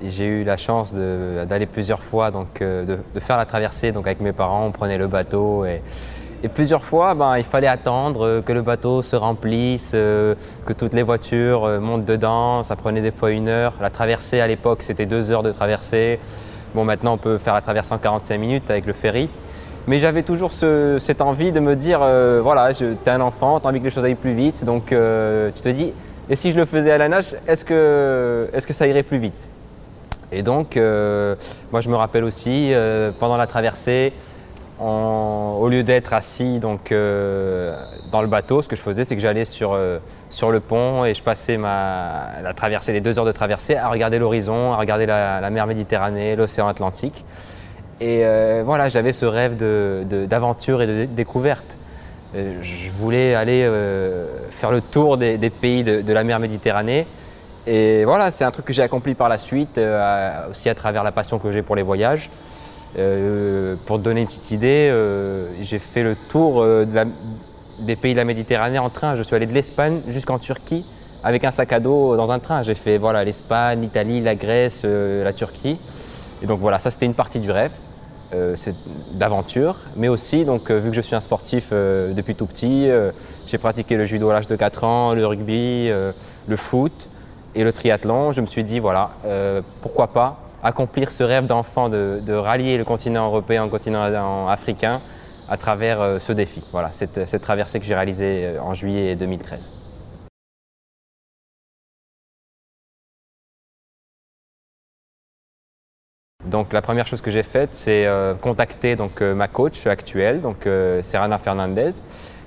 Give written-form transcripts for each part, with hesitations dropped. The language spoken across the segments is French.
J'ai eu la chance d'aller plusieurs fois, de faire la traversée avec mes parents. On prenait le bateau et plusieurs fois il fallait attendre que le bateau se remplisse, que toutes les voitures montent dedans. Ça prenait des fois 1 heure. La traversée à l'époque c'était 2 heures de traversée. Bon, maintenant on peut faire la traversée en 45 minutes avec le ferry. Mais j'avais toujours cette envie de me dire, voilà, t'es un enfant, t'as envie que les choses aillent plus vite. Donc tu te dis, et si je le faisais à la nage, est-ce que ça irait plus vite? Et donc, moi je me rappelle aussi, pendant la traversée, au lieu d'être assis dans le bateau, ce que je faisais, c'est que j'allais sur le pont et je passais la traversée, les 2 heures de traversée, à regarder l'horizon, à regarder la mer Méditerranée, l'océan Atlantique. Et voilà, j'avais ce rêve d'aventure et de découverte. Je voulais aller faire le tour des pays de la mer Méditerranée. Et voilà, c'est un truc que j'ai accompli par la suite, aussi à travers la passion que j'ai pour les voyages. Pour te donner une petite idée, j'ai fait le tour des pays de la Méditerranée en train. Je suis allé de l'Espagne jusqu'en Turquie avec un sac à dos dans un train. J'ai fait voilà, l'Espagne, l'Italie, la Grèce, la Turquie. Et donc voilà, ça c'était une partie du rêve d'aventure. Mais aussi, vu que je suis un sportif depuis tout petit, j'ai pratiqué le judo à l'âge de 4 ans, le rugby, le foot. Et le triathlon, je me suis dit, voilà, pourquoi pas accomplir ce rêve d'enfant de rallier le continent européen au continent africain à travers ce défi. Voilà, cette traversée que j'ai réalisée en juillet 2013. Donc la première chose que j'ai faite, c'est contacter ma coach actuelle, Serrana Fernandez,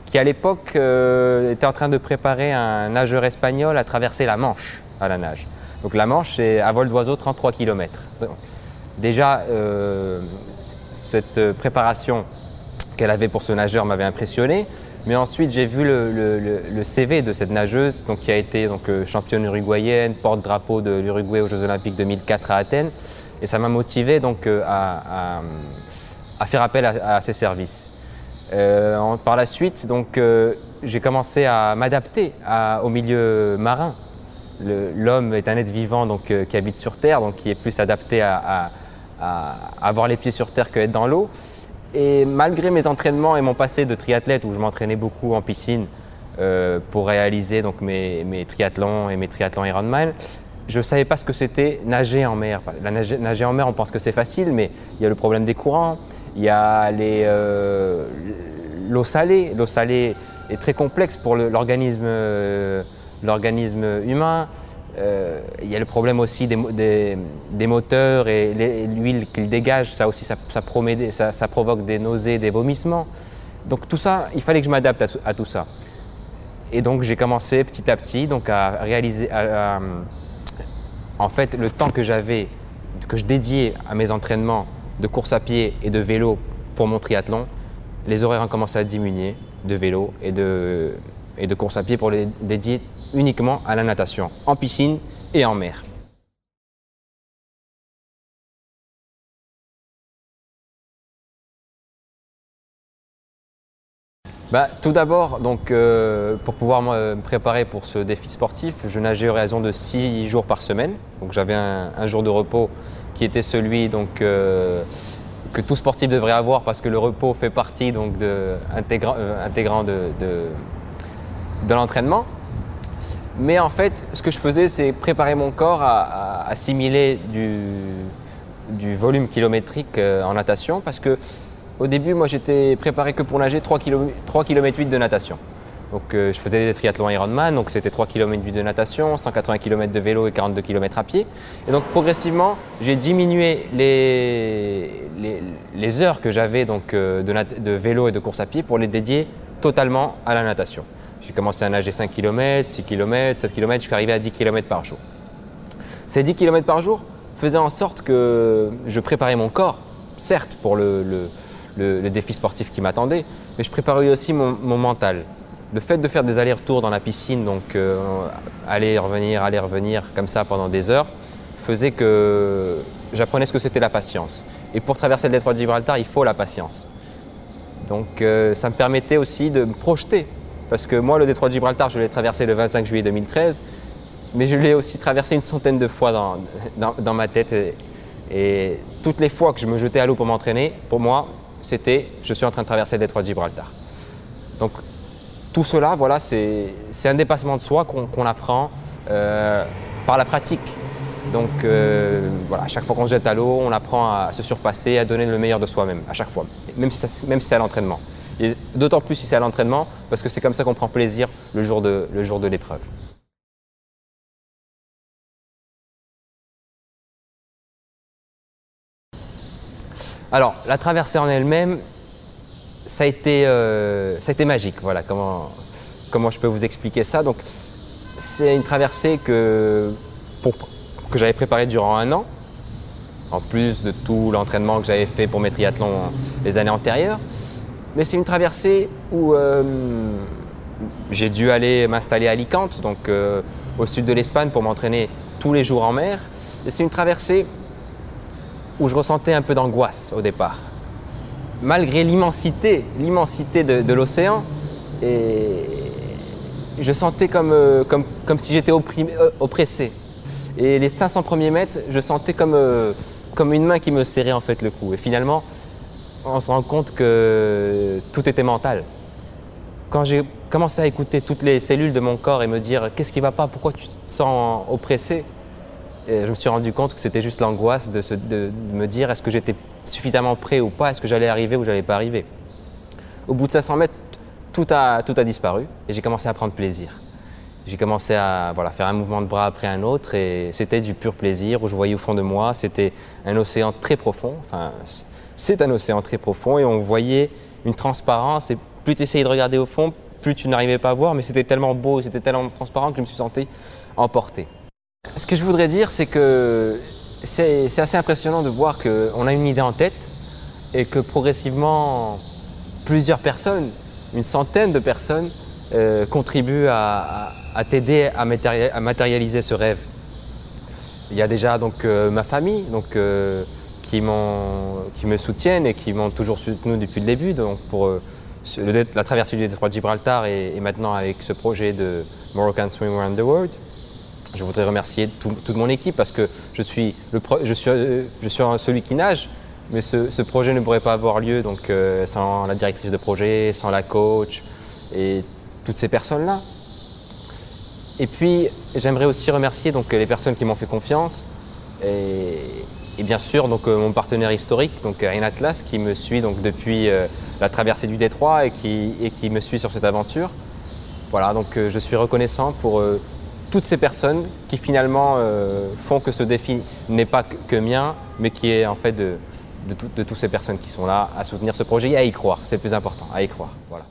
qui à l'époque était en train de préparer un nageur espagnol à traverser la Manche à la nage. Donc la Manche, c'est à vol d'oiseau 33 km. Donc, déjà, cette préparation qu'elle avait pour ce nageur m'avait impressionné. Mais ensuite, j'ai vu le CV de cette nageuse qui a été championne uruguayenne, porte-drapeau de l'Uruguay aux Jeux Olympiques 2004 à Athènes. Et ça m'a motivé à faire appel à ses services. Par la suite, j'ai commencé à m'adapter au milieu marin. L'homme est un être vivant qui habite sur Terre, qui est plus adapté à avoir les pieds sur Terre qu'à être dans l'eau. Et malgré mes entraînements et mon passé de triathlète où je m'entraînais beaucoup en piscine pour réaliser mes triathlons et mes triathlons Ironman, je ne savais pas ce que c'était nager en mer. Nager en mer, on pense que c'est facile, mais il y a le problème des courants, il y a l'eau salée. L'eau salée est très complexe pour l'organisme humain. Il y a le problème aussi des moteurs et l'huile qu'ils dégagent. Ça aussi, ça provoque des nausées, des vomissements. Donc tout ça, il fallait que je m'adapte à tout ça. Et donc j'ai commencé petit à petit à réaliser… En fait, le temps que je dédiais à mes entraînements de course à pied et de vélo pour mon triathlon, les horaires ont commencé à diminuer de vélo et de course à pied pour les dédier uniquement à la natation, en piscine et en mer. Tout d'abord, pour pouvoir me préparer pour ce défi sportif, je nageais à raison de 6 jours par semaine. Donc j'avais un jour de repos qui était celui que tout sportif devrait avoir parce que le repos fait partie intégrant de l'entraînement. Mais en fait, ce que je faisais, c'est préparer mon corps à assimiler du volume kilométrique en natation parce que au début, moi, j'étais préparé que pour nager 3,8 km de natation. Donc, je faisais des triathlons Ironman, donc c'était 3 km de natation, 180 km de vélo et 42 km à pied. Et donc, progressivement, j'ai diminué les heures que j'avais de vélo et de course à pied pour les dédier totalement à la natation. J'ai commencé à nager 5 km, 6 km, 7 km, jusqu'à arriver à 10 km par jour. Ces 10 km par jour faisaient en sorte que je préparais mon corps, certes pour le défi sportif qui m'attendait, mais je préparais aussi mon mental. Le fait de faire des allers-retours dans la piscine, aller revenir comme ça pendant des heures, faisait que j'apprenais ce que c'était la patience. Et pour traverser le détroit de Gibraltar, il faut la patience. Donc ça me permettait aussi de me projeter. Parce que moi, le détroit de Gibraltar, je l'ai traversé le 25 juillet 2013, mais je l'ai aussi traversé une centaine de fois dans ma tête. Et toutes les fois que je me jetais à l'eau pour m'entraîner, pour moi, c'était « je suis en train de traverser le détroit de Gibraltar ». Donc tout cela, voilà, c'est un dépassement de soi qu'on apprend par la pratique. Donc voilà, à chaque fois qu'on se jette à l'eau, on apprend à se surpasser, à donner le meilleur de soi-même, à chaque fois, même si c'est à l'entraînement. Et d'autant plus si c'est à l'entraînement, parce que c'est comme ça qu'on prend plaisir le jour de l'épreuve. Alors, la traversée en elle-même, ça a été magique. Voilà comment je peux vous expliquer ça. Donc, c'est une traversée que j'avais préparée durant 1 an, en plus de tout l'entraînement que j'avais fait pour mes triathlons les années antérieures. Mais c'est une traversée où j'ai dû aller m'installer à Alicante, donc au sud de l'Espagne, pour m'entraîner tous les jours en mer. Et c'est une traversée où je ressentais un peu d'angoisse au départ. Malgré l'immensité de l'océan, et je sentais comme si j'étais oppressé. Et les 500 premiers mètres, je sentais comme une main qui me serrait en fait le cou. Et finalement, on se rend compte que tout était mental. Quand j'ai commencé à écouter toutes les cellules de mon corps et me dire « qu'est-ce qui ne va pas, pourquoi tu te sens oppressé ?» Et je me suis rendu compte que c'était juste l'angoisse de me dire est-ce que j'étais suffisamment prêt ou pas, est-ce que j'allais arriver ou j'allais pas arriver. Au bout de 500 mètres, tout a disparu et j'ai commencé à prendre plaisir. J'ai commencé à faire un mouvement de bras après un autre et c'était du pur plaisir où je voyais au fond de moi, c'était un océan très profond, enfin c'est un océan très profond et on voyait une transparence et plus tu essayais de regarder au fond, plus tu n'arrivais pas à voir, mais c'était tellement beau, c'était tellement transparent que je me suis senti emporté. Ce que je voudrais dire, c'est que c'est assez impressionnant de voir qu'on a une idée en tête et que progressivement, plusieurs personnes, une centaine de personnes, contribuent à t'aider à matérialiser ce rêve. Il y a déjà donc ma famille qui me soutiennent et qui m'ont toujours soutenu depuis le début donc pour la traversée du détroit de Gibraltar et maintenant avec ce projet de Moroccan Swim Around the World. Je voudrais remercier toute mon équipe parce que je suis celui qui nage, mais ce projet ne pourrait pas avoir lieu donc, sans la directrice de projet, sans la coach et toutes ces personnes-là. Et puis, j'aimerais aussi remercier donc, les personnes qui m'ont fait confiance et bien sûr donc, mon partenaire historique, donc Air Atlas, qui me suit donc, depuis la traversée du détroit et qui me suit sur cette aventure. Voilà, donc je suis reconnaissant pour toutes ces personnes qui finalement font que ce défi n'est pas que mien, mais qui est en fait de toutes ces personnes qui sont là à soutenir ce projet et à y croire. C'est le plus important, à y croire. Voilà.